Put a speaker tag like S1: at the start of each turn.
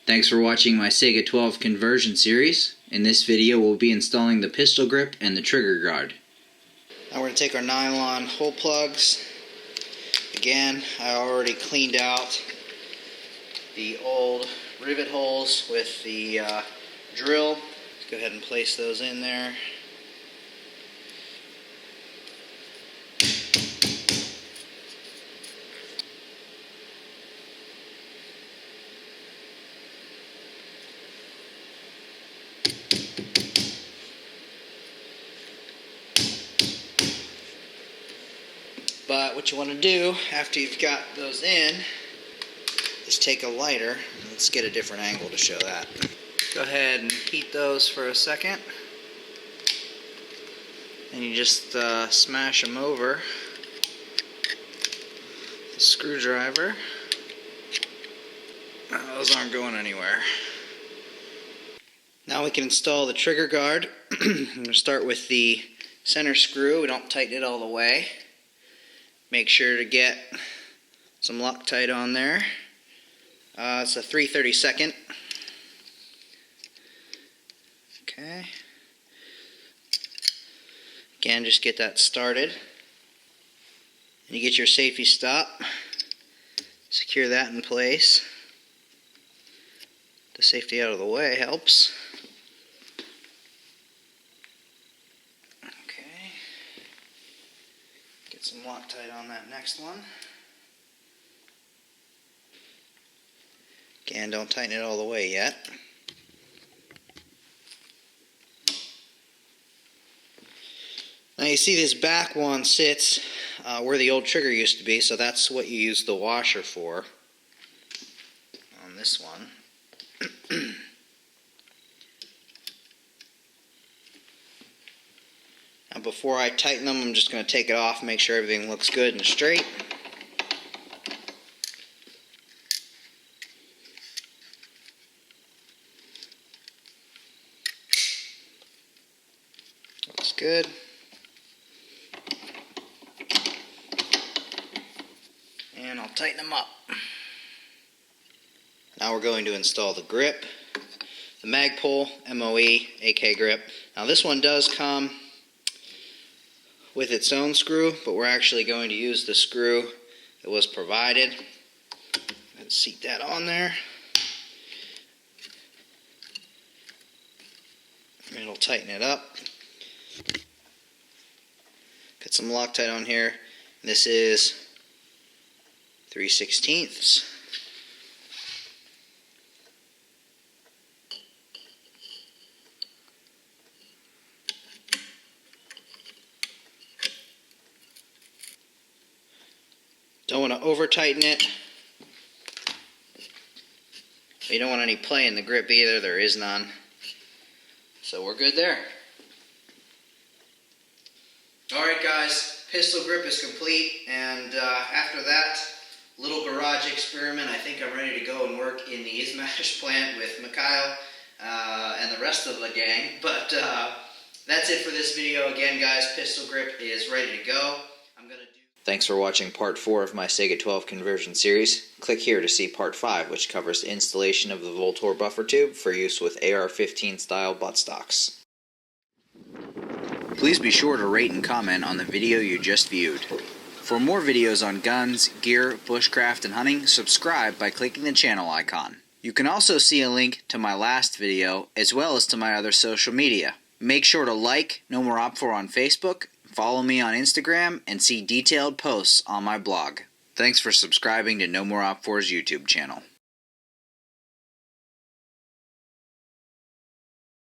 S1: Thanks for watching my Saiga 12 conversion series. In this video we'll be installing the pistol grip and the trigger guard. Now we're going to take our nylon hole plugs. Again, I already cleaned out the old rivet holes with the drill. Let's go ahead and place those in there. But what you want to do after you've got those in is take a lighter. Let's get a different angle to show that. Go ahead and heat those for a second. And you just smash them over the screwdriver. Those aren't going anywhere. Now we can install the trigger guard. I'm going to start with the center screw. We don't tighten it all the way. Make sure to get some Loctite on there. It's a 3/32. Okay. Again, just get that started. And you get your safety stop. Secure that in place. The safety out of the way helps. Some Loctite on that next one. Again, don't tighten it all the way yet. Now you see this back one sits where the old trigger used to be, so that's what you use the washer for on this one. Now before I tighten them, I'm just going to take it off and make sure everything looks good and straight. Looks good. And I'll tighten them up. Now we're going to install the grip, the magpul MOE AK grip. Now this one does come with its own screw, but we're actually going to use the screw that was provided. Let's seat that on there. And it'll tighten it up. Got some Loctite on here. This is 3/16. Don't want to over tighten it. You don't want any play in the grip either. There is none. So we're good there. Alright guys, pistol grip is complete, and after that little garage experiment, I think I'm ready to go and work in the Izmash plant with Mikhail and the rest of the gang. But that's it for this video. Again guys, pistol grip is ready to go. Thanks for watching part 4 of my Saiga 12 conversion series. Click here to see part 5, which covers installation of the Voltor buffer tube for use with AR-15 style buttstocks. Please be sure to rate and comment on the video you just viewed. For more videos on guns, gear, bushcraft, and hunting, subscribe by clicking the channel icon. You can also see a link to my last video, as well as to my other social media. Make sure to like No More Op4 on Facebook, follow me on Instagram, and see detailed posts on my blog. Thanks for subscribing to No More Op4's YouTube channel.